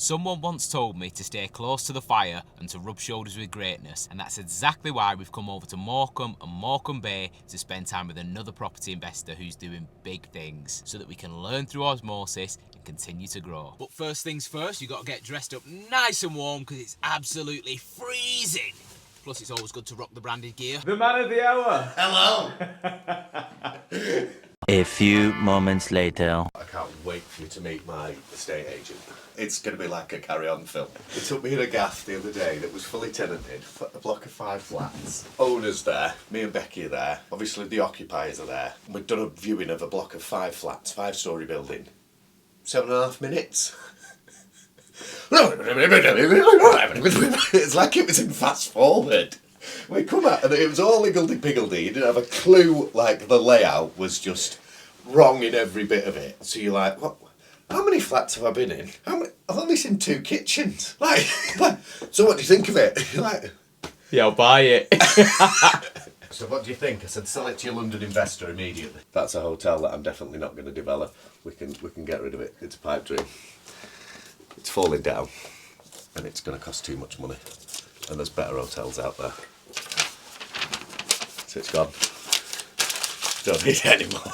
Someone once told me to stay close to the fire and to rub shoulders with greatness, and that's exactly why we've come over to Morecambe and Morecambe to spend time with another property investor who's doing big things, so that we can learn through osmosis and continue to grow. But first things first, you've got to get dressed up nice and warm because it's absolutely freezing. Plus, it's always good to rock the branded gear. The man of the hour. Hello. A few moments later. I can't wait for you to meet my estate agent. It's going to be like a carry-on film. He took me in a gaff the other day that was fully tenanted, a block of 5 flats. Owner's there, me and Becky are there, obviously the occupiers are there. We've done a viewing of a block of 5 flats, 5-storey building. 7.5 minutes. It's like it was in fast forward. We come out and it was all higgledy-piggledy. You didn't have a clue, like the layout was just wrong in every bit of it. So you're like, what? How many flats have I been in? I've only seen 2 kitchens. Like, so what do you think of it? You're like, Yeah, I'll buy it. so what do you think? I said, sell it to your London investor immediately. That's a hotel that I'm definitely not going to develop. We can get rid of it. It's a pipe dream. It's falling down, and it's going to cost too much money. And there's better hotels out there. So it's gone. Don't need it anymore.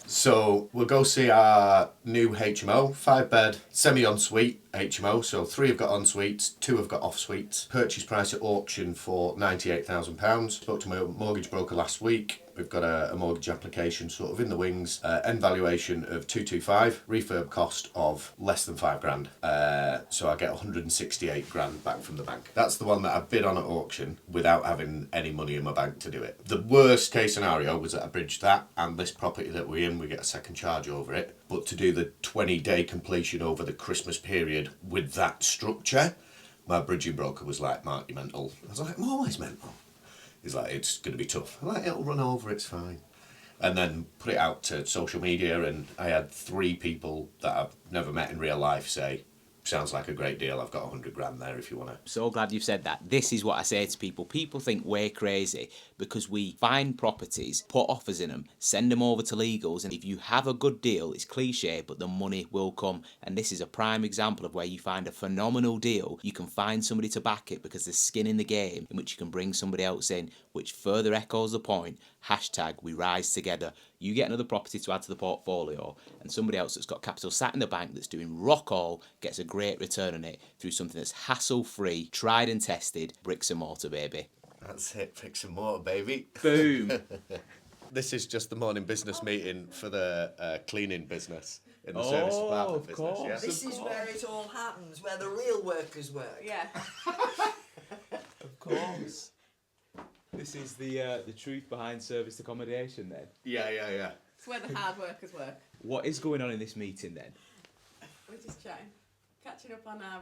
So we'll go see our new HMO, 5-bed, semi-ensuite HMO. So 3 have got en-suites, 2 have got off-suites. Purchase price at auction for £98,000. Spoke to my mortgage broker last week. We've got a mortgage application sort of in the wings. End valuation of 225. Refurb cost of less than £5,000. So I get 168 grand back from the bank. That's the one that I bid on at auction without having any money in my bank to do it. The worst case scenario was that I bridged that and this property that we're in, we get a second charge over it. But to do the 20-day completion over the Christmas period with that structure, my bridging broker was like, Mark, you're mental. I was like, I'm always mental. He's like, it's going to be tough. I'm like, it'll run over, it's fine. And then put it out to social media, and I had 3 people that I've never met in real life say, sounds like a great deal, I've got 100 grand there if you want to. So glad you've said that. This is what I say to people. People think we're crazy because we find properties, put offers in them, send them over to legals, and if you have a good deal, it's cliche, but the money will come. And this is a prime example of where you find a phenomenal deal, you can find somebody to back it because there's skin in the game in which you can bring somebody else in, which further echoes the point, #we rise together. You get another property to add to the portfolio, and somebody else that's got capital sat in the bank that's doing rock all gets a great return on it through something that's hassle-free, tried and tested, bricks and mortar, baby. That's it, bricks and mortar, baby. Boom. This is just the morning business meeting for the cleaning business in the service department of business. course. Yeah? This is where it all happens, where the real workers work. Yeah. Of course. This is the truth behind serviced accommodation then. Yeah. It's where the hard workers work. What is going on in this meeting then? We're just chatting, catching up on our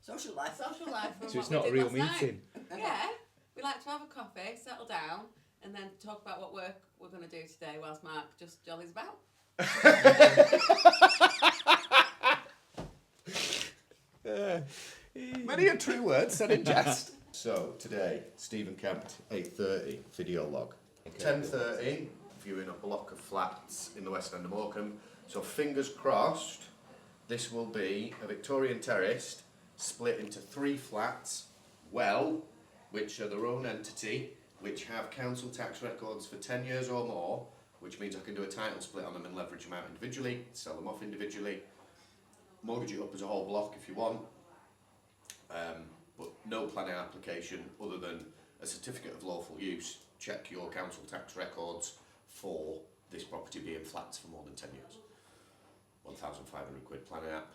Social life. social life. and So it's what not we a did real last meeting. night. Yeah, we like to have a coffee, settle down, and then talk about what work we're going to do today whilst Mark just jollies about. Many a true word said in jest. So today, Stephen Kemp, 8:30 video log. 10:30, viewing a block of flats in the West End of Morecambe. So fingers crossed, this will be a Victorian terrace split into 3 flats, which are their own entity, which have council tax records for 10 years or more, which means I can do a title split on them and leverage them out individually, sell them off individually, mortgage it up as a whole block if you want. But no planning application other than a certificate of lawful use. Check your council tax records for this property being flats for more than 10 years. 1,500 quid planning app.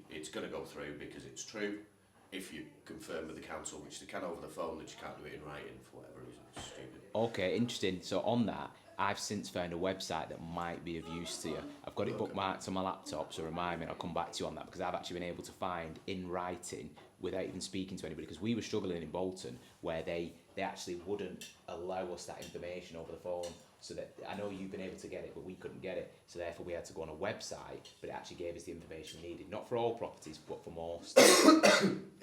It's going to go through because it's true. If you confirm with the council, which they can over the phone, that you can't do it in writing for whatever reason, it's stupid. Okay, interesting. So on that, I've since found a website that might be of use to you. I've got it bookmarked on my laptop, so remind me and I'll come back to you on that, because I've actually been able to find in writing without even speaking to anybody, because we were struggling in Bolton where they actually wouldn't allow us that information over the phone. So that I know you've been able to get it, but we couldn't get it. So therefore we had to go on a website, but it actually gave us the information we needed. Not for all properties, but for most.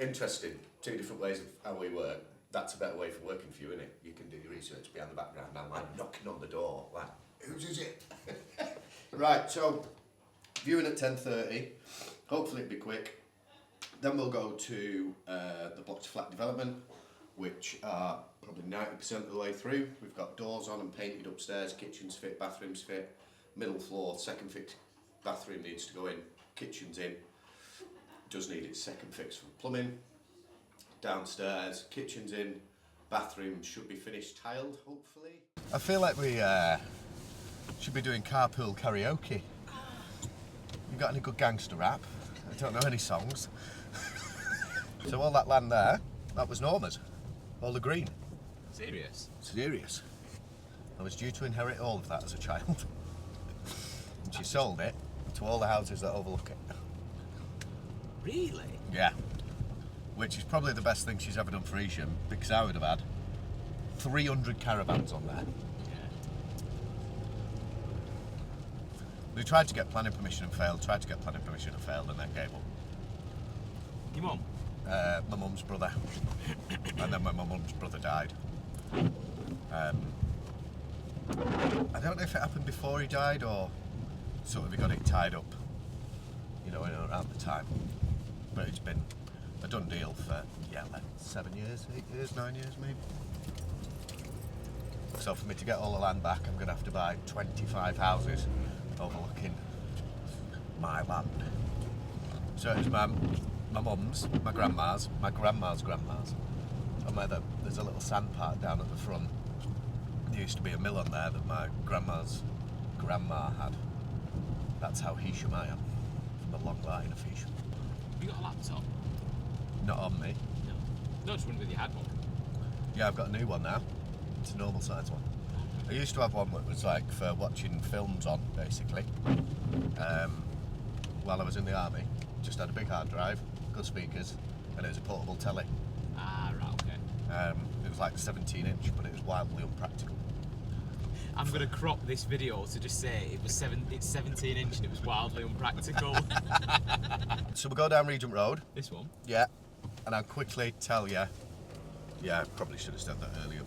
Interesting. 2 different ways of how we work. That's a better way for working for you, isn't it? You can do your research behind the background. I'm like knocking on the door, like, whose is it? Right, so viewing at 10:30. Hopefully it'll be quick. Then we'll go to the block to flat development, which are probably 90% of the way through. We've got doors on and painted upstairs, kitchens fit, bathrooms fit, middle floor, second fix bathroom needs to go in, kitchen's in, does need its second fix for plumbing. Downstairs, kitchen's in, bathroom should be finished tiled, hopefully. I feel like we should be doing carpool karaoke. You got any good gangster rap? I don't know any songs. So all that land there, that was Norma's. All the green. Serious? Serious. I was due to inherit all of that as a child. And she sold it to all the houses that overlook it. Really? Yeah. Which is probably the best thing she's ever done for Isham, because I would have had 300 caravans on there. We tried to get planning permission and failed, tried to get planning permission and failed, and then gave up. Your mum? My mum's brother. And then when my mum's brother died. I don't know if it happened before he died or sort of he got it tied up, you know, around the time. But it's been a done deal for, like 7 years, 8 years, 9 years maybe. So for me to get all the land back, I'm going to have to buy 25 houses overlooking my land. So it's my mum's, my grandma's grandma's. And where there's a little sand park down at the front. There used to be a mill on there that my grandma's grandma had. That's how Hisham I am, from the long line of Hisham. Have you got a laptop? Not on me. No. No, just wondering whether you had one. Yeah, I've got a new one now. It's a normal size one. I used to have one that was like for watching films on, basically. While I was in the army, just had a big hard drive, good speakers, and it was a portable telly. Ah, right, okay. It was like 17 inch, but it was wildly unpractical. I'm going to crop this video to just say it's 17 inch and it was wildly unpractical. So we go down Regent Road. This one? Yeah. And I'll quickly tell you, I probably should have said that earlier.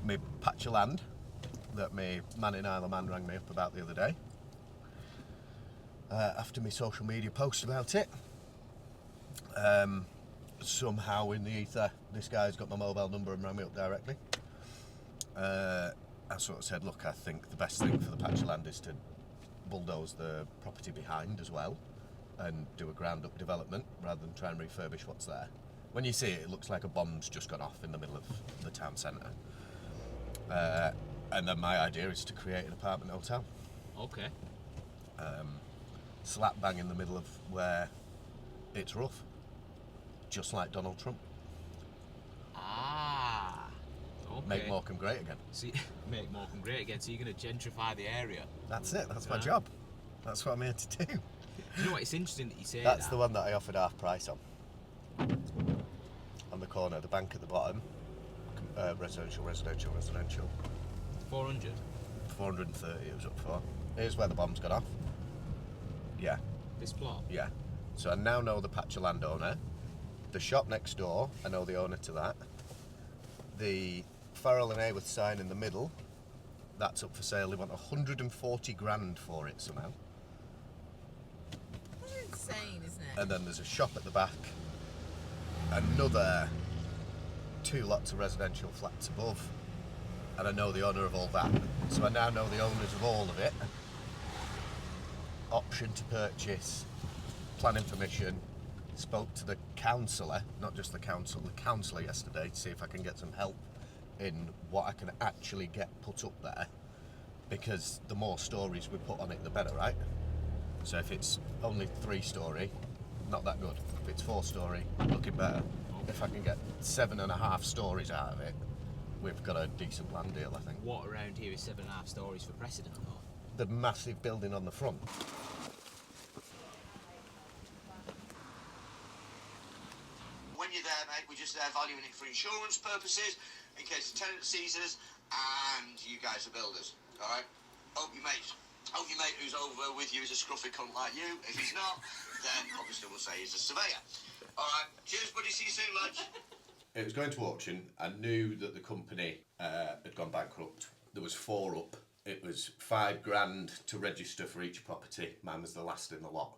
Me patch of land that me man in Isle of Man rang me up about the other day. After my social media post about it. Somehow in the ether, this guy's got my mobile number and rang me up directly. I sort of said, look, I think the best thing for the patch of land is to bulldoze the property behind as well and do a ground up development rather than try and refurbish what's there. When you see it, it looks like a bomb's just gone off in the middle of the town centre. And then my idea is to create an apartment hotel. Okay. Slap bang in the middle of where it's rough. Just like Donald Trump. Ah. Okay. Make Morecambe great again. So make Morecambe great again. So you're going to gentrify the area. That's it. That's my job. That's what I'm here to do. You know what? It's interesting that you say That's that. the one that I offered half price on. On the corner, the bank at the bottom. Residential. 400. 430 it was up for. Here's where the bomb's got off. Yeah, This plot. yeah. So I now know the patch of landowner. The shop next door, I know the owner to that. The Farrell and Ayworth sign in the middle, that's up for sale. They want 140 grand for it somehow. That's insane, isn't it? And then there's a shop at the back. Another 2 lots of residential flats above. And I know the owner of all that. So I now know the owners of all of it. Option to purchase, planning permission. Spoke to the councillor, not just the councillor yesterday to see if I can get some help in what I can actually get put up there. Because the more stories we put on it, the better, right? So if it's only 3-storey, not that good. If it's 4-storey, looking better. If I can get 7.5 stories out of it, we've got a decent land deal, I think. What around here is 7.5 stories for precedent, though? The massive building on the front. When you're there, mate, we're just there valuing it for insurance purposes, in case the tenant sees us, and you guys are builders, alright? Hope your mate who's over with you is a scruffy cunt like you. If he's not, then obviously we'll say he's a surveyor. Alright, cheers buddy, see you soon, lads. It was going to auction. I knew that the company had gone bankrupt. There was 4 up. It was 5 grand to register for each property. Mine was the last in the lot.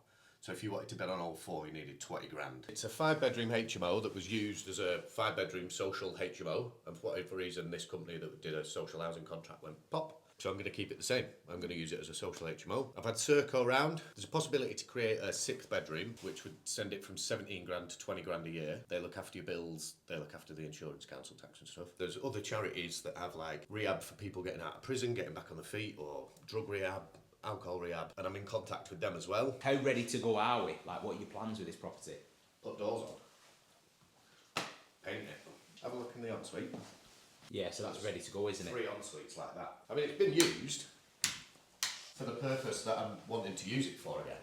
So if you wanted to bed on all four, you needed 20 grand. It's a 5-bedroom HMO that was used as a 5-bedroom social HMO, and for whatever reason, this company that did a social housing contract went pop. So I'm going to keep it the same. I'm going to use it as a social HMO. I've had Serco round. There's a possibility to create a 6th bedroom, which would send it from 17 grand to 20 grand a year. They look after your bills. They look after the insurance, council tax and stuff. There's other charities that have like rehab for people getting out of prison, getting back on their feet, or drug rehab, alcohol rehab, and I'm in contact with them as well. How ready to go are we? Like, what are your plans with this property? Put doors on. Paint it. Have a look in the ensuite. Yeah, so that's ready to go, isn't it? 3 ensuites like that. I mean, it's been used for the purpose that I'm wanting to use it for again.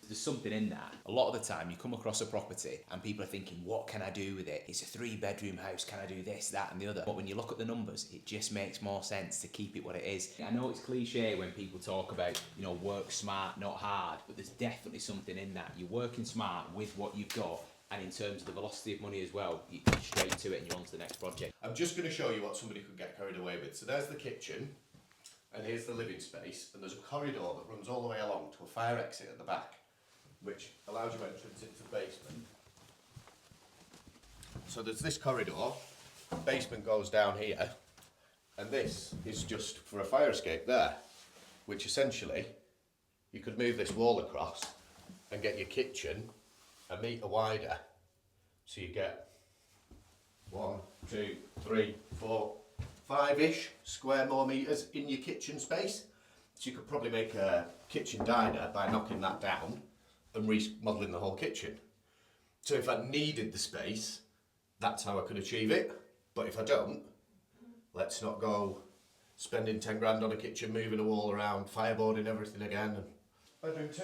There's something in that. A lot of the time you come across a property and people are thinking, what can I do with it? It's a 3-bedroom house, can I do this, that and the other? But when you look at the numbers, it just makes more sense to keep it what it is. I know it's cliche when people talk about, work smart, not hard, but there's definitely something in that. You're working smart with what you've got, and in terms of the velocity of money as well, you're straight to it and you're on to the next project. I'm just going to show you what somebody could get carried away with. So there's the kitchen, and here's the living space, and there's a corridor that runs all the way along to a fire exit at the back, which allows you entrance into the basement. So there's this corridor, basement goes down here, and this is just for a fire escape there, which essentially, you could move this wall across and get your kitchen a metre wider. So you get 1, 2, 3, 4, 5-ish square more metres in your kitchen space. So you could probably make a kitchen diner by knocking that down and remodelling the whole kitchen. So if I needed the space, that's how I could achieve it. But if I don't, let's not go spending 10 grand on a kitchen, moving a wall around, fireboarding everything again. Bedroom 2.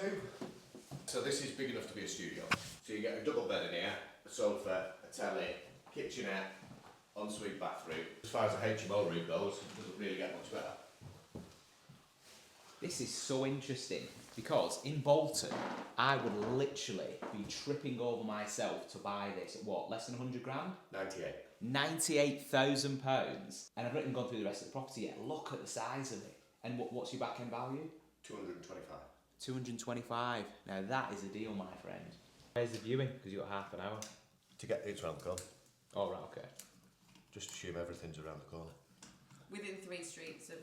So this is big enough to be a studio. So you get a double bed in here, a sofa, a telly, kitchenette, ensuite bathroom. As far as a HMO room goes, it doesn't really get much better. This is so interesting because in Bolton, I would literally be tripping over myself to buy this at what, less than 100 grand? 98. £98,000. And I've not even gone through the rest of the property yet. Look at the size of it. And what's your back end value? 225. 225. Now that is a deal, my friend. Where's the viewing? Because you've got half an hour. To get it's round the corner. Oh, right, okay. Just assume everything's around the corner. Within 3 streets of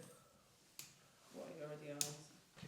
what he already owns.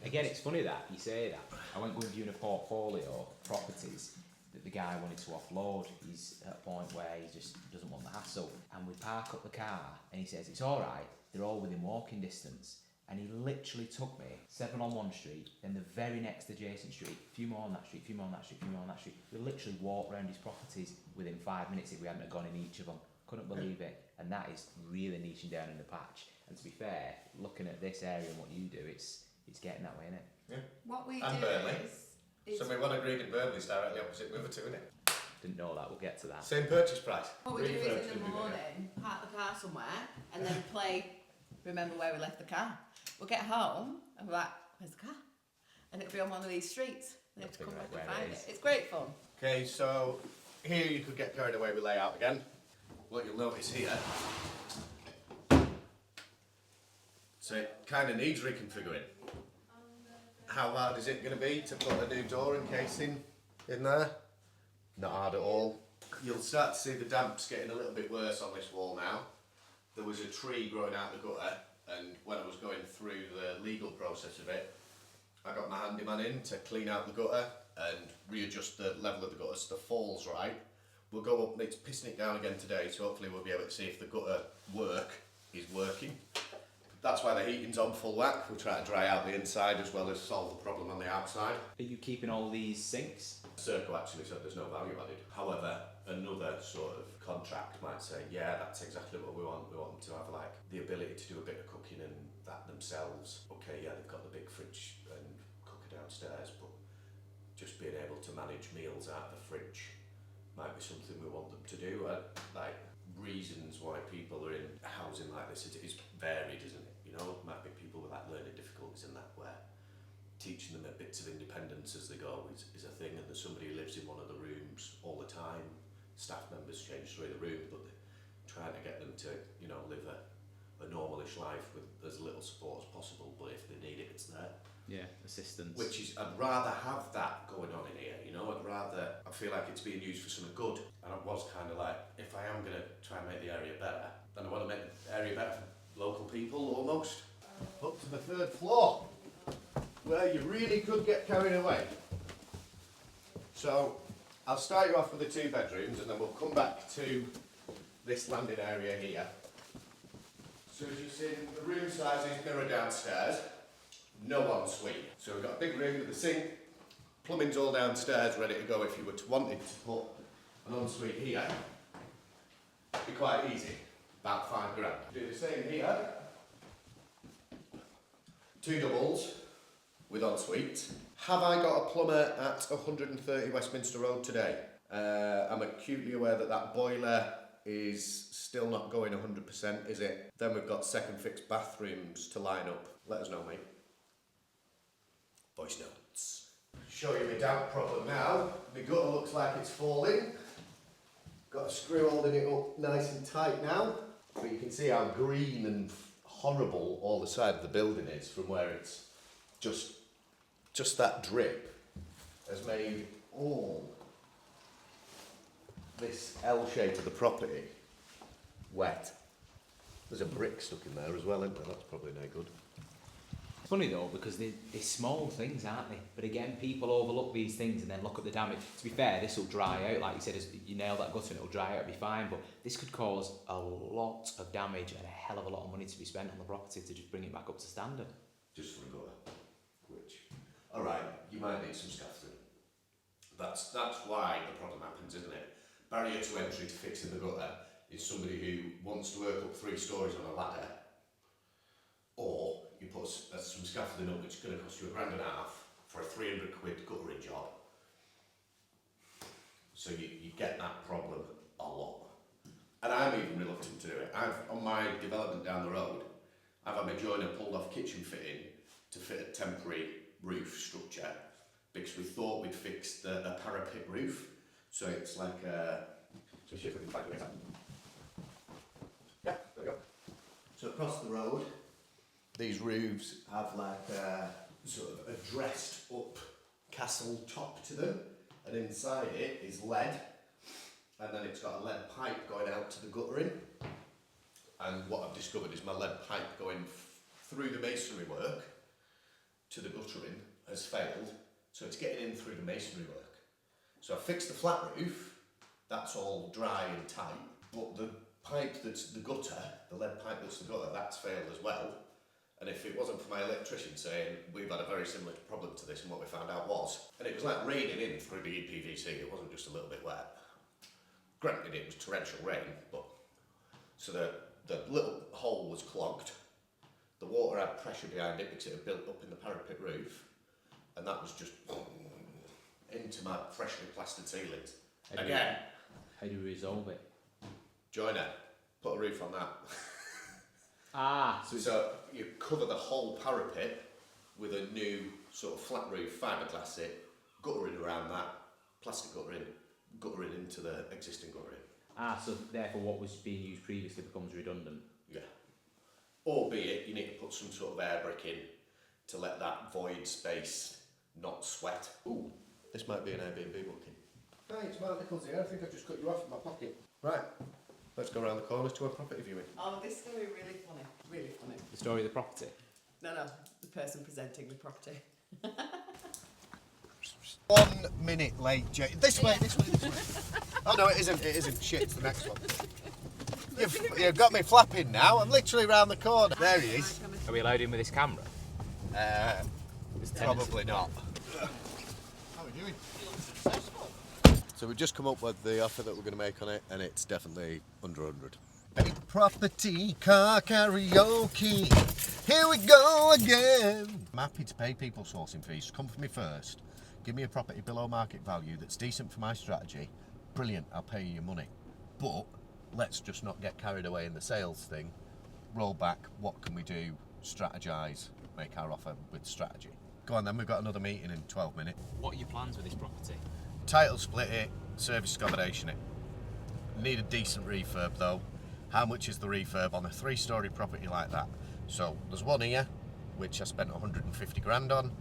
Again, it's funny that you say that. I went going viewing a portfolio of properties that the guy wanted to offload. He's at a point where he just doesn't want the hassle. And we park up the car and he says, it's all right, they're all within walking distance. And he literally took me 7 on one street, then the very next adjacent street, a few more on that street, a few more on that street, a few more on that street. We literally walked around his properties within 5 minutes if we hadn't gone in each of them. Couldn't believe it. And that is really niching down in the patch. And to be fair, looking at this area and what you do, it's getting that way, isn't it? Yeah. What we And do Burnley. is So my one agreed in Burnley's directly opposite River 2, isn't it? Didn't know that, we'll get to that. Same purchase price. what we do is in Refurbed the and everything. morning, park the car somewhere, and then play remember where we left the car. We'll get home and we're like, where's the car? And it'll be on one of these streets. And you have to come Figure back out and where it find is. it. It's great fun. Okay, so here you could get carried away with layout again. What you'll notice here, so it kind of needs reconfiguring. How hard is it going to be to put a new door and casing in there? Not hard at all. You'll start to see the damps getting a little bit worse on this wall now. There was a tree growing out the gutter, and when I was going through the legal process of it, I got my handyman in to clean out the gutter and readjust the level of the gutter so the fall's right. We'll go up, it's pissing it down again today, so hopefully we'll be able to see if the gutter work is working. That's why the heating's on full whack. We'll try to dry out the inside as well as solve the problem on the outside. Are you keeping all these sinks? Serco actually said there's no value added. However, another sort of contract might say, yeah, that's exactly what we want. We want them to have like the ability to do a bit of cooking and that themselves. Okay, yeah, they've got the big fridge and cooker downstairs, but just being able to manage meals out of the fridge might be something we want them to do. Like reasons why people are in housing like this is varied, isn't it? You know, might be people with like learning difficulties and that, where teaching them a bits of independence as they go is a thing, and there's somebody who lives in one of the rooms all the time. Staff members change through the room, but they're trying to get them to, live a normalish life with as little support as possible, but if they need it, it's there. assistance. I'd rather have that going on in here, you know. I feel like it's being used for something good. And I was kind of like, if I am going to try and make the area better, then I want to make the area better for local people almost. Up to the 3rd floor, where you really could get carried away. So I'll start you off with the 2 bedrooms and then we'll come back to this landing area here. So as you've seen, the room size is mirror downstairs, no ensuite. So we've got a big room with a sink, plumbing's all downstairs ready to go if you were to wanted to put an ensuite here. It'd be quite easy, about £5 grand. Do the same here. 2 doubles with ensuite. Have I got a plumber at 130 Westminster Road today? I'm acutely aware that that boiler is still not going 100%, is it? Then we've got second fixed bathrooms to line up. Let us know, mate. Voice notes. Show you my damp problem now. My gutter looks like it's falling. Got a screw holding it up nice and tight now. But you can see how green and horrible all the side of the building is from where it's just that drip has made all this L shape of the property wet. There's a brick stuck in there as well, isn't there? That's probably no good. It's funny though, because they're small things, aren't they? But again, people overlook these things and then look at the damage. To be fair, this will dry out, like you said, as you nail that gutter and it'll dry out, it'll be fine, but this could cause a lot of damage and a hell of a lot of money to be spent on the property to just bring it back up to standard. Just for a gutter, which, alright, you might need some scaffolding. That's why the problem happens, isn't it? Barrier to entry to fixing the gutter is somebody who wants to work up 3 stories on a ladder, or you put some scaffolding up which is going to cost you £1.5 grand for a 300 quid guttering job. So you get that problem a lot. And I'm even reluctant to do it. On my development down the road, I've had my joiner pulled off kitchen fitting to fit a temporary roof structure because we thought we'd fixed a parapet roof. So it's like a... So see if we can find it. Yeah, there we go. So across the road, these roofs have like a sort of a dressed up castle top to them, and inside it is lead, and then it's got a lead pipe going out to the guttering. And what I've discovered is my lead pipe going through the masonry work to the guttering has failed, so it's getting in through the masonry work. So I fixed the flat roof, that's all dry and tight, but the pipe that's the gutter, the lead pipe that's the gutter, that's failed as well. And if it wasn't for my electrician saying we've had a very similar problem to this, and what we found out was, and it was like raining in through the EPVC, it wasn't just a little bit wet. Granted, it was torrential rain, but so the little hole was clogged, the water had pressure behind it because it had built up in the parapet roof, and that was just into my freshly plastered ceilings. Again. How do you resolve it? Joiner, put a roof on that. Ah! So you cover the whole parapet with a new sort of flat roof, fiberglass it, guttering around that, plastic guttering into the existing guttering. Ah, so therefore what was being used previously becomes redundant? Yeah. Albeit you need to put some sort of air brick in to let that void space not sweat. Ooh, this might be an Airbnb booking. Hi, it's Mark Nicholls here. I think I've just cut you off in my pocket. Right, let's go around the corner to a property viewing. Oh, this is going to be really funny. Really funny. The story of the property? No, the person presenting the property. 1 minute late, Jay. This way. Oh no, it isn't. Shit, it's the next one. You've got me flapping now. I'm literally round the corner. There he is. Are we allowed in with this camera? Probably not. How are we doing? So we've just come up with the offer that we're going to make on it, and it's definitely under 100. Hey, property car karaoke. Here we go again. I'm happy to pay people sourcing fees. Come for me first. Give me a property below market value that's decent for my strategy. Brilliant, I'll pay you your money. But let's just not get carried away in the sales thing. Roll back, what can we do? Strategise, make our offer with strategy. Go on then, we've got another meeting in 12 minutes. What are your plans with this property? Title split it, service accommodation it. Need a decent refurb though. How much is the refurb on a 3-storey property like that? So there's one here, which I spent 150 grand on.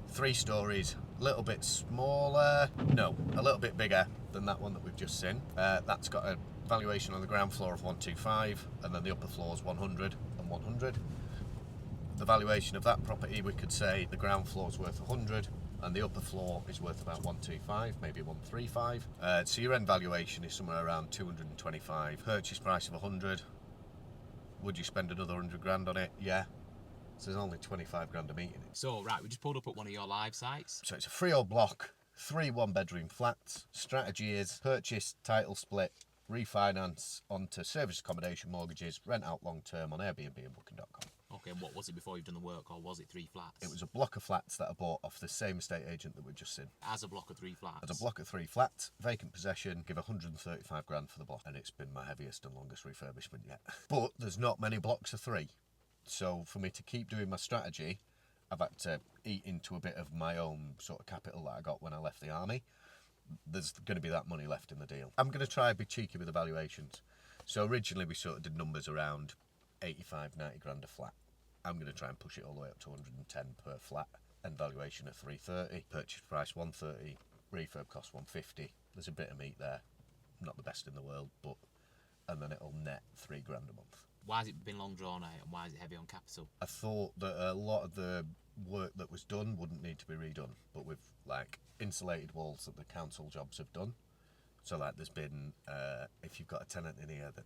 3 stories, a little bit smaller, no, a little bit bigger than that one that we've just seen. That's got a valuation on the ground floor of 125, and then the upper floors 100 and 100. The valuation of that property, we could say the ground floor is worth 100 and the upper floor is worth about 125, maybe 135. So your end valuation is somewhere around 225. Purchase price of 100. Would you spend another 100 grand on it? Yeah. So there's only 25 grand a meet in it. So, right, we just pulled up at one of your live sites. So it's a freehold block, 3 one-bedroom flats. Strategy is purchase, title split, refinance onto service accommodation mortgages, rent out long term on Airbnb and Booking.com. Okay, and what was it before you've done the work, or was it 3 flats? It was a block of flats that I bought off the same estate agent that we've just seen. As a block of 3 flats? As a block of 3 flats, vacant possession, give 135 grand for the block, and it's been my heaviest and longest refurbishment yet. But there's not many blocks of 3, so for me to keep doing my strategy, I've had to eat into a bit of my own sort of capital that I got when I left the army. There's going to be that money left in the deal. I'm going to try and be cheeky with the valuations. So originally we sort of did numbers around 85, 90 grand a flat. I'm going to try and push it all the way up to 110 per flat, and valuation of 330, purchase price 130, refurb cost 150. There's a bit of meat there, not the best in the world, but, and then it'll net 3 grand a month. Why has it been long drawn out, and why is it heavy on capital? I thought that a lot of the work that was done wouldn't need to be redone, but with like insulated walls that the council jobs have done. So like there's been, if you've got a tenant in here that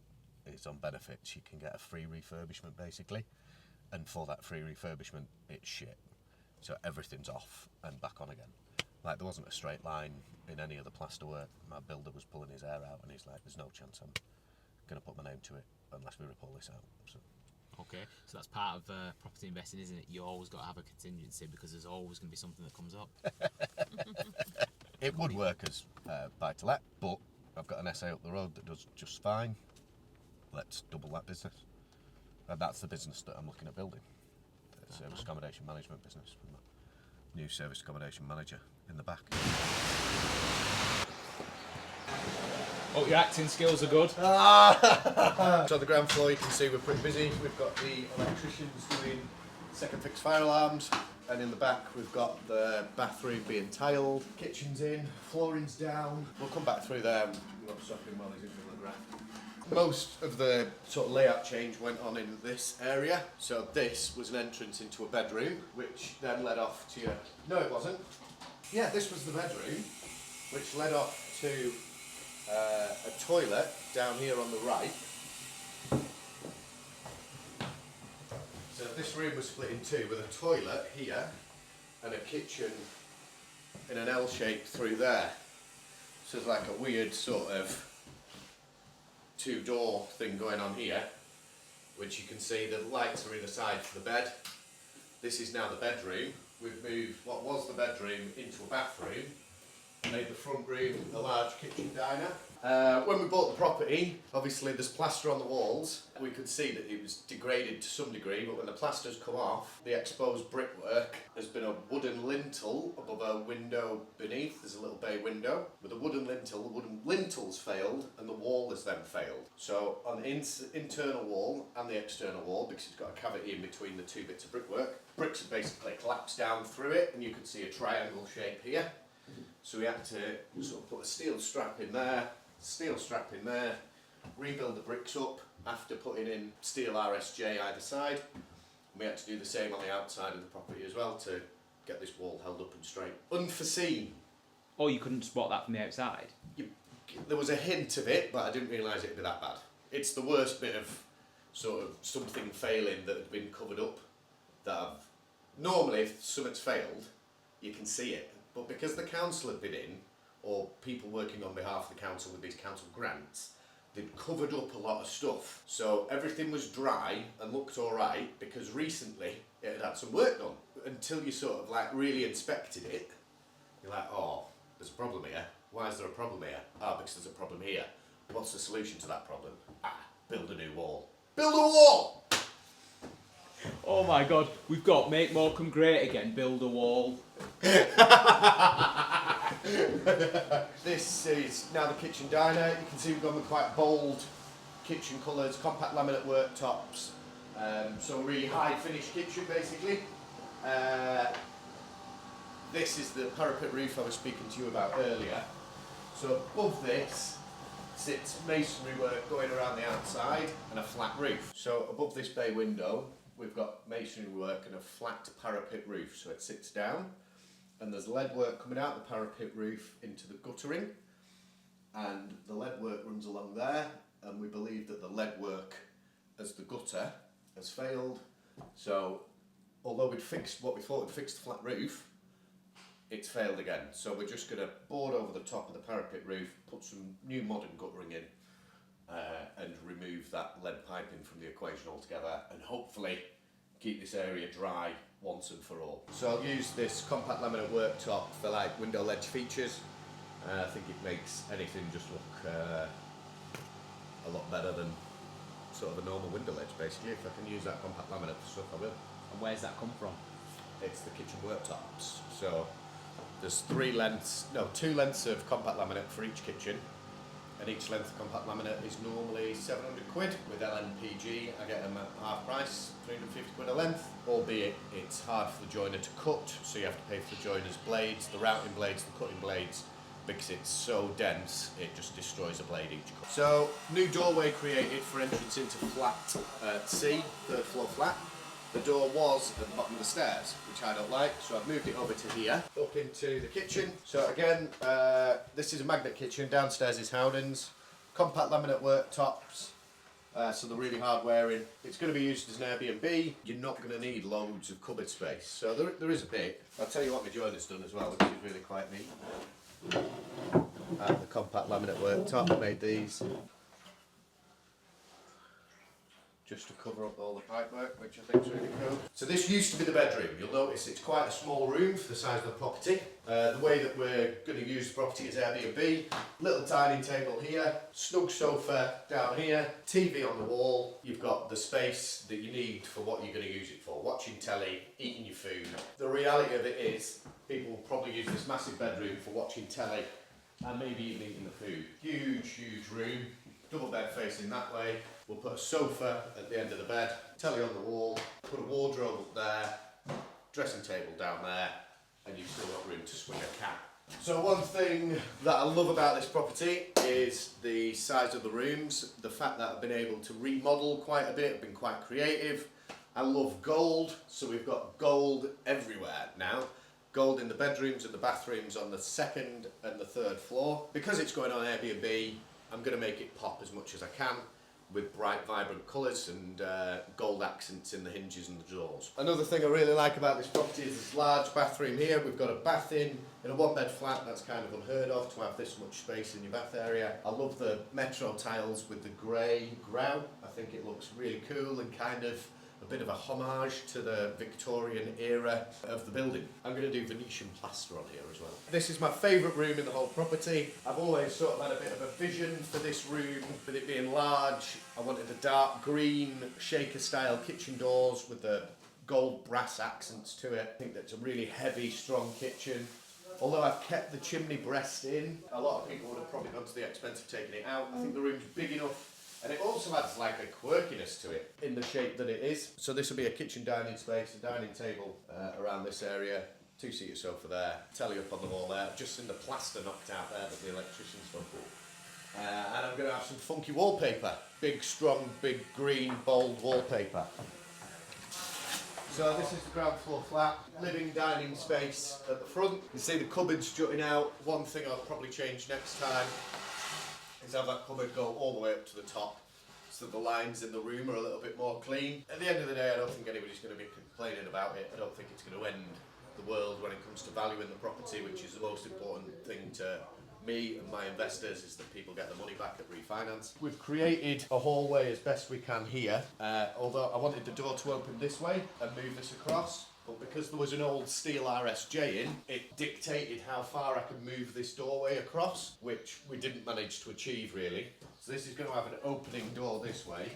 is on benefits, you can get a free refurbishment basically. And for that free refurbishment, it's shit. So everything's off and back on again. Like there wasn't a straight line in any of the plaster work. My builder was pulling his hair out and he's like, there's no chance I'm going to put my name to it unless we rip all this out. So. Okay, so that's part of property investing, isn't it? You always got to have a contingency because there's always going to be something that comes up. It would work as buy-to-let, but I've got an SA up the road that does just fine. Let's double that business. And that's the business that I'm looking at building. The service accommodation management business. With my new service accommodation manager in the back. Oh, your acting skills are good. So the ground floor, you can see we're pretty busy. We've got the electricians doing second fix fire alarms, and in the back we've got the bathroom being tiled, kitchen's in, flooring's down. We'll come back through there and we'll stop him while he's in the graft. Most of the sort of layout change went on in this area. So this was an entrance into a bedroom, which then led off to your... No, it wasn't. Yeah, this was the bedroom, which led off to a toilet down here on the right. So this room was split in 2 with a toilet here and a kitchen in an L shape through there. So it's like a weird sort of 2-door thing going on here, which you can see the lights are either side for the bed. This is now the bedroom. We've moved what was the bedroom into a bathroom, made the front room a large kitchen diner. When we bought the property, obviously there's plaster on the walls. We could see that it was degraded to some degree, but when the plaster's come off, the exposed brickwork has been a wooden lintel above a window beneath. There's a little bay window with a wooden lintel. The wooden lintel's failed and the wall has then failed. So on the internal wall and the external wall, because it's got a cavity in between the 2 bits of brickwork, bricks have basically collapsed down through it, and you can see a triangle shape here. So we had to sort of put a steel strap in there, rebuild the bricks up after putting in steel RSJ either side. And we had to do the same on the outside of the property as well to get this wall held up and straight. Unforeseen. Oh, you couldn't spot that from the outside? There was a hint of it, but I didn't realise it'd be that bad. It's the worst bit of sort of something failing that had been covered up that I've... Normally, if something's failed, you can see it. But because the council had been in, or people working on behalf of the council with these council grants, they'd covered up a lot of stuff. So everything was dry and looked alright because recently it had some work done. Until you sort of like really inspected it, you're like, oh, there's a problem here. Why is there a problem here? Ah, because there's a problem here. What's the solution to that problem? Build a new wall. Build a wall! Oh my god, we've got Make Morecambe Great Again, build a wall. This is now the kitchen diner. You can see we've gone with quite bold kitchen colours, compact laminate worktops. So a really high finished kitchen basically. This is the parapet roof I was speaking to you about earlier. So above this sits masonry work going around the outside and a flat roof. So above this bay window we've got masonry work and a flat parapet roof, so it sits down, and there's lead work coming out the parapet roof into the guttering, and the lead work runs along there, and we believe that the lead work as the gutter has failed. So although we'd fixed what we thought we'd fixed the flat roof, it's failed again. So we're just going to board over the top of the parapet roof, put some new modern guttering in, and remove that lead piping from the equation altogether, and hopefully keep this area dry once and for all. So I'll use this compact laminate worktop for like window ledge features. I think it makes anything just look a lot better than sort of a normal window ledge basically. If I can use that compact laminate for stuff, I will. And where's that come from? It's the kitchen worktops. So there's two lengths of compact laminate for each kitchen, and each length of compact laminate is normally 700 quid. With LNPG I get them at half price, 350 quid a length, albeit it's hard for the joiner to cut, so you have to pay for the joiner's blades, the routing blades, the cutting blades, because it's so dense it just destroys a blade each cut. So new doorway created for entrance into flat C, third floor flat. The door was at the bottom of the stairs, which I don't like, so I've moved it over to here, up into the kitchen. So again, this is a magnet kitchen, downstairs is Howden's. Compact laminate worktops, so they're really hard wearing. It's going to be used as an Airbnb. You're not going to need loads of cupboard space, so there is a bit. I'll tell you what my joiner's done as well, which is really quite neat. The compact laminate worktop, made these just to cover up all the pipework, which I think is really cool. So this used to be the bedroom. You'll notice it's quite a small room for the size of the property. The way that we're going to use the property is Airbnb. Little dining table here, snug sofa down here, TV on the wall. You've got the space that you need for what you're going to use it for, watching telly, eating your food. The reality of it is people will probably use this massive bedroom for watching telly and maybe even eating the food. Huge, huge room, double bed facing that way. We'll put a sofa at the end of the bed, telly on the wall, put a wardrobe up there, dressing table down there, and you've still got room to swing a cat. So one thing that I love about this property is the size of the rooms, the fact that I've been able to remodel quite a bit, I've been quite creative. I love gold, so we've got gold everywhere now. Gold in the bedrooms and the bathrooms on the second and the third floor. Because it's going on Airbnb, I'm going to make it pop as much as I can, with bright, vibrant colours and gold accents in the hinges and the doors. Another thing I really like about this property is this large bathroom here. We've got a bath in a one-bed flat. That's kind of unheard of, to have this much space in your bath area. I love the metro tiles with the grey grout. I think it looks really cool and kind of a bit of a homage to the Victorian era of the building. I'm going to do Venetian plaster on here as well. This is my favourite room in the whole property. I've always sort of had a bit of a vision for this room, with it being large. I wanted the dark green shaker style kitchen doors with the gold brass accents to it. I think that's a really heavy, strong kitchen. Although I've kept the chimney breast in, a lot of people would have probably gone to the expense of taking it out. I think the room's big enough. And it also adds like a quirkiness to it in the shape that it is. So this will be a kitchen dining space, a dining table around this area, two-seater sofa there, telly up on the wall there, just in the plaster knocked out there that the electricians done. And I'm going to have some funky wallpaper, big, strong, big, green, bold wallpaper. So this is the ground floor flat, living dining space at the front. You see the cupboards jutting out. One thing I'll probably change next time is have that cupboard go all the way up to the top, so the lines in the room are a little bit more clean. At the end of the day, I don't think anybody's going to be complaining about it. I don't think it's going to end the world when it comes to valuing the property, which is the most important thing to me and my investors, is that people get the money back at refinance. We've created a hallway as best we can here, although I wanted the door to open this way and move this across. But because there was an old steel RSJ in, it dictated how far I could move this doorway across, which we didn't manage to achieve really. So this is going to have an opening door this way,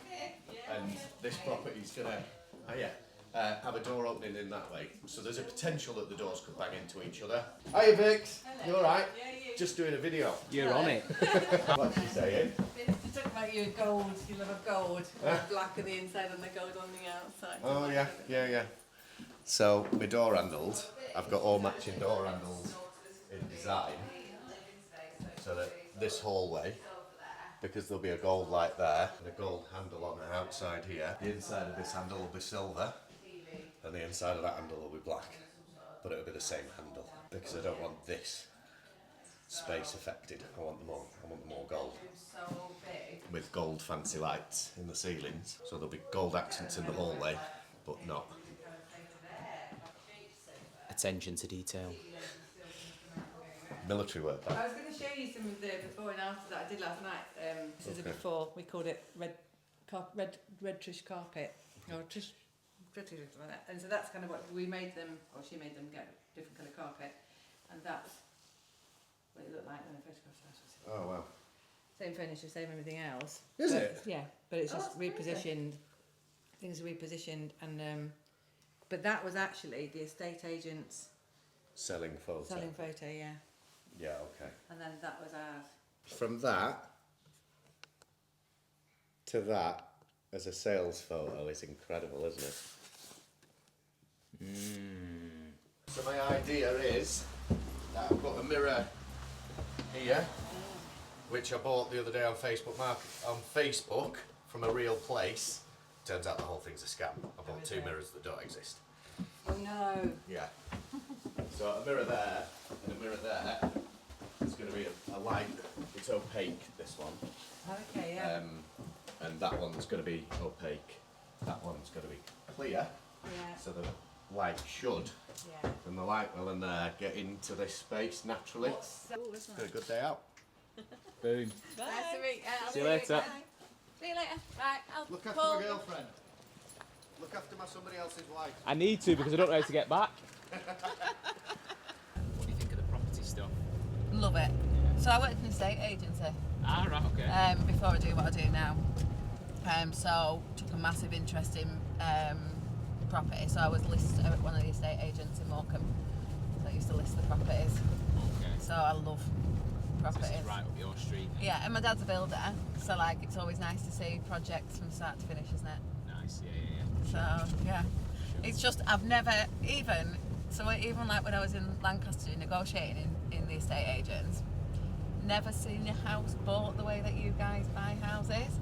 and this property is going to have a door opening in that way. So there's a potential that the doors could bang into each other. Hiya Vix, you alright? Yeah, you. Just doing a video. You're on it. What's she saying? To talk about your gold, you love a gold, black on the inside and the gold on the outside. Oh yeah. So my door handles, I've got all matching door handles in design, so that this hallway, because there'll be a gold light there and a gold handle on the outside here, the inside of this handle will be silver and the inside of that handle will be black, but it'll be the same handle because I don't want this space affected. I want them all gold, with gold fancy lights in the ceilings, so there'll be gold accents in the hallway but not. Attention to detail. Military work, that. I was going to show you some of the before and after that I did last night. This is a before. We called it red Trish carpet, or Trish, something like that. And so that's kind of what we made them, or she made them get different colour carpet, and that's what it looked like when I photographed it. Oh wow. Same furniture, same everything else. Is But- it? Yeah, but it's just repositioned. Things are repositioned, and but that was actually the estate agent's Selling photo. selling photo, yeah. Yeah, okay. And then that was ours. From that to that as a sales photo is incredible, isn't it? So my idea is that I've got a mirror here, which I bought the other day on Facebook from a real place. Turns out the whole thing's a scam. I bought two mirrors that don't exist. Oh no. Yeah. So a mirror there and a mirror there. There's going to be a light. It's opaque, this one. Okay, yeah. And that one's going to be opaque. That one's going to be clear. Yeah. So the light should, Yeah. and the light will in there get into this space naturally. It's been a good day out. Boom. Nice to meet you. See you later. See you later. Right, I'll Look after pull. my girlfriend. Look after somebody else's wife. I need to because I don't know how to get back. What do you think of the property stuff? Love it. So I worked in an estate agency Ah, right, okay. before I do what I do now. So took a massive interest in property. So I was listed at one of the estate agents in Morecambe. So I used to list the properties. Okay. So I love This properties. is right up your street. Yeah, and my dad's a builder, so like it's always nice to see projects from start to finish, isn't it? Nice, yeah. So yeah, it's just I've never even like when I was in Lancaster negotiating in the estate agents, never seen a house bought the way that you guys buy houses.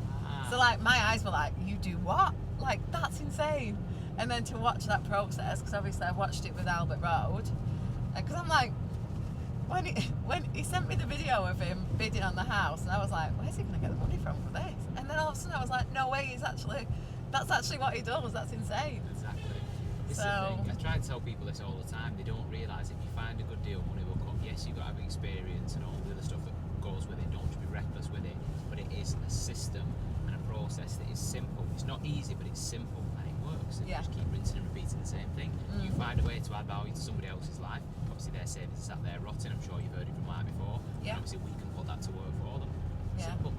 So like my eyes were like, you do what? Like that's insane. And then to watch that process, because obviously I've watched it with Albert Road, because I'm like, when he sent me the video of him bidding on the house, and I was like, where's he going to get the money from for this? And then all of a sudden I was like, no way, that's actually what he does. That's insane. Exactly. This is So- the thing. I try and tell people this all the time. They don't realise if you find a good deal, money will come. Yes, you've got to have experience and all the other stuff that goes with it. Don't just be reckless with it. But it is a system and a process that is simple. It's not easy, but it's simple and it works. And Yeah. you just keep rinsing and repeating the same thing. You find a way to add value to somebody else's life. Obviously, their savings are sat there rotting. I'm sure you've heard it from mine before. Yeah. And obviously, we can put that to work for them. Yeah. Simple.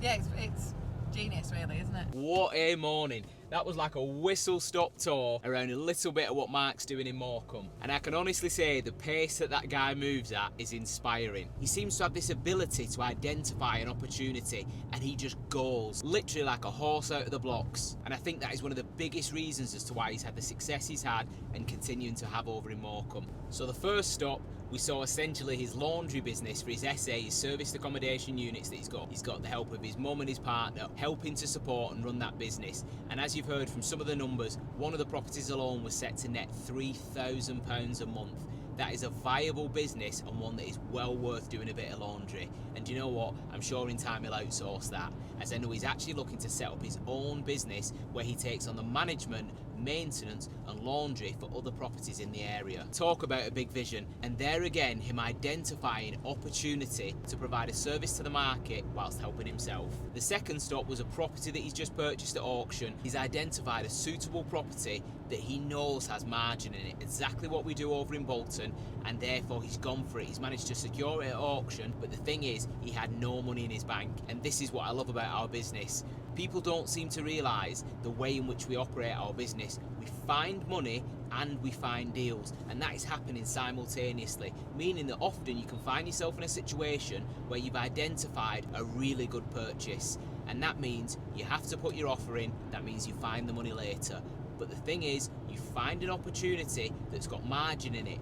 Yeah, it's genius, really, isn't it? What a morning. That was like a whistle-stop tour around a little bit of what Mark's doing in Morecambe. And I can honestly say the pace that guy moves at is inspiring. He seems to have this ability to identify an opportunity and he just goes, literally like a horse out of the blocks. And I think that is one of the biggest reasons as to why he's had the success he's had and continuing to have over in Morecambe. So the first stop, we saw essentially his laundry business for his SA, his serviced accommodation units that he's got. He's got the help of his mum and his partner, helping to support and run that business. And as you've heard from some of the numbers, one of the properties alone was set to net £3,000 a month. That is a viable business and one that is well worth doing a bit of laundry. And you know what? I'm sure in time he'll outsource that, as I know he's actually looking to set up his own business where he takes on the management, maintenance and laundry for other properties in the area. Talk about a big vision, and there again him identifying opportunity to provide a service to the market whilst helping himself. The second stop was a property that he's just purchased at auction. He's identified a suitable property that he knows has margin in it, exactly what we do over in Bolton, and therefore he's gone for it. He's managed to secure it at auction, but the thing is he had no money in his bank, and this is what I love about our business. People don't seem to realise the way in which we operate our business. We find money and we find deals, and that is happening simultaneously, meaning that often you can find yourself in a situation where you've identified a really good purchase, and that means you have to put your offer in. That means you find the money later. But the thing is, you find an opportunity that's got margin in it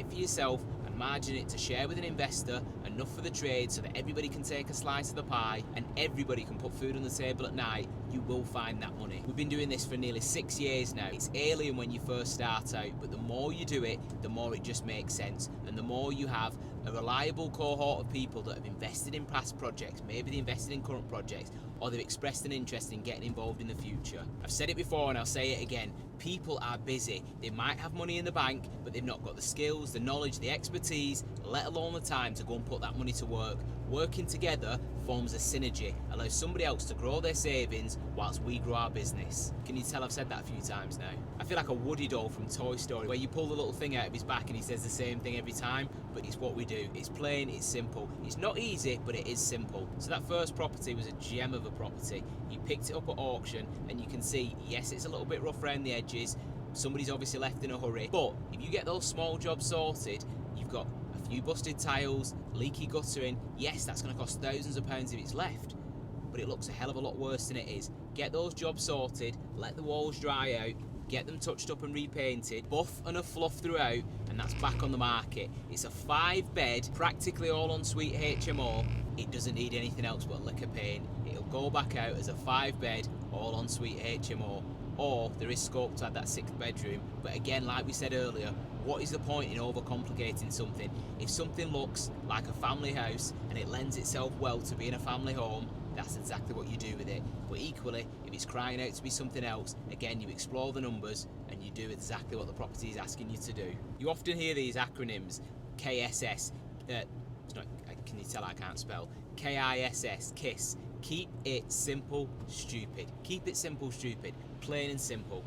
for yourself, and margin it to share with an investor, enough for the trade so that everybody can take a slice of the pie and everybody can put food on the table at night. You will find that money. We've been doing this for nearly 6 years now. It's alien when you first start out, but the more you do it, the more it just makes sense, and the more you have a reliable cohort of people that have invested in past projects, maybe they invested in current projects, or they've expressed an interest in getting involved in the future. I've said it before and I'll say it again, people are busy. They might have money in the bank, but they've not got the skills, the knowledge, the expertise, let alone the time to go and put that money to work. Working together forms a synergy, allows somebody else to grow their savings whilst we grow our business. Can you tell I've said that a few times now? I feel like a Woody doll from Toy Story, where you pull the little thing out of his back and he says the same thing every time, but it's what we do. It's plain, it's simple. It's not easy, but it is simple. So that first property was a gem of a property. You picked it up at auction and you can see, yes, it's a little bit rough around the edges. Somebody's obviously left in a hurry, but if you get those small jobs sorted, you've got a few busted tiles, leaky guttering. Yes, that's going to cost thousands of pounds if it's left, but it looks a hell of a lot worse than it is. Get those jobs sorted, let the walls dry out, get them touched up and repainted, buff and a fluff throughout, and that's back on the market. It's a 5-bed, practically all ensuite HMO. It doesn't need anything else but lick of paint. It'll go back out as a 5-bed, all ensuite HMO. Or there is scope to add that 6th bedroom, but again, like we said earlier, what is the point in overcomplicating something? If something looks like a family house and it lends itself well to being a family home, that's exactly what you do with it. But equally, if it's crying out to be something else, again, you explore the numbers and you do exactly what the property is asking you to do. You often hear these acronyms, KSS, can you tell I can't spell? KISS, KISS. Keep it simple, stupid. Keep it simple, stupid. Plain and simple.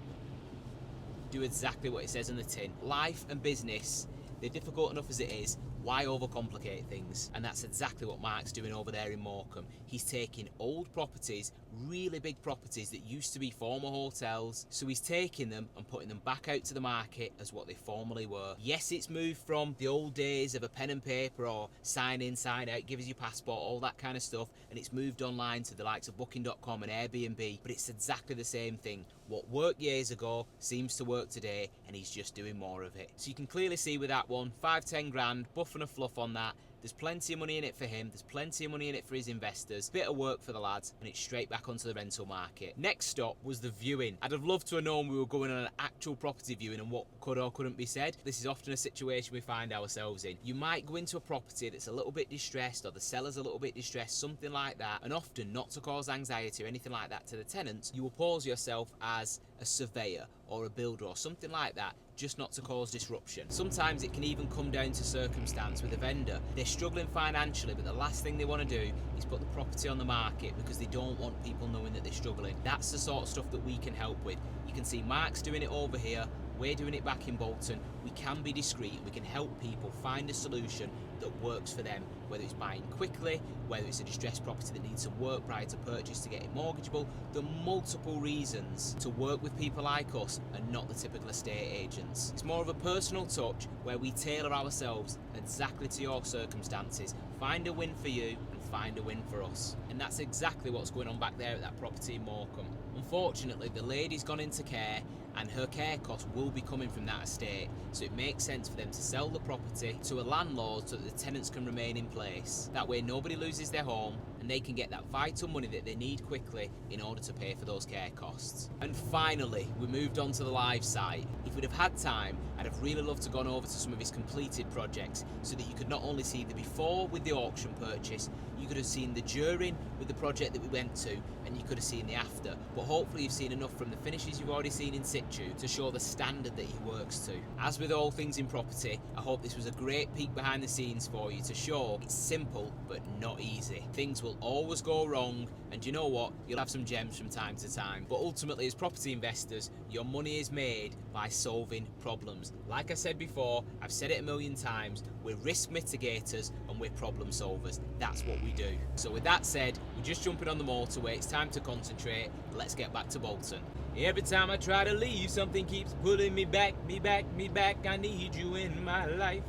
Do exactly what it says on the tin. Life and business, they're difficult enough as it is. Why overcomplicate things? And that's exactly what Mark's doing over there in Morecambe. He's taking old properties, really big properties that used to be former hotels, so he's taking them and putting them back out to the market as what they formerly were. Yes, it's moved from the old days of a pen and paper or sign in, sign out, give us your passport, all that kind of stuff, and it's moved online to the likes of booking.com and Airbnb, but it's exactly the same thing. What worked years ago seems to work today, and he's just doing more of it. So you can clearly see with that one, 5-10 grand, buff and a fluff on that. There's plenty of money in it for him, there's plenty of money in it for his investors, bit of work for the lads, and it's straight back onto the rental market. Next stop was the viewing. I'd have loved to have known we were going on an actual property viewing and what could or couldn't be said. This is often a situation we find ourselves in. You might go into a property that's a little bit distressed, or the seller's a little bit distressed, something like that, and often, not to cause anxiety or anything like that to the tenants, you will pose yourself as a surveyor or a builder or something like that, just not to cause disruption. Sometimes it can even come down to circumstance with a vendor. They're struggling financially, but the last thing they want to do is put the property on the market because they don't want people knowing that they're struggling. That's the sort of stuff that we can help with. You can see Mark's doing it over here, we're doing it back in Bolton. We can be discreet, we can help people find a solution that works for them, whether it's buying quickly, whether it's a distressed property that needs some work prior to purchase to get it mortgageable. There are multiple reasons to work with people like us and not the typical estate agents. It's more of a personal touch where we tailor ourselves exactly to your circumstances, find a win for you and find a win for us. And that's exactly what's going on back there at that property in Morecambe. Unfortunately, the lady's gone into care and her care costs will be coming from that estate, so it makes sense for them to sell the property to a landlord so that the tenants can remain in place. That way nobody loses their home and they can get that vital money that they need quickly in order to pay for those care costs. And finally, we moved on to the live site. If we'd have had time, I'd have really loved to have gone over to some of his completed projects so that you could not only see the before with the auction purchase, you could have seen the during with the project that we went to, and you could have seen the after. But hopefully you've seen enough from the finishes you've already seen in situ to show the standard that he works to. As with all things in property, I hope this was a great peek behind the scenes for you to show it's simple but not easy. Things will always go wrong, and you know what? You'll have some gems from time to time. But ultimately, as property investors, your money is made by solving problems. Like I said before, I've said it a million times, we're risk mitigators and we're problem solvers. That's what we do. So with that said, we're just jumping on the motorway, it's time to concentrate, let's get back to Bolton. Every time I try to leave, something keeps pulling me back, I need you in my life.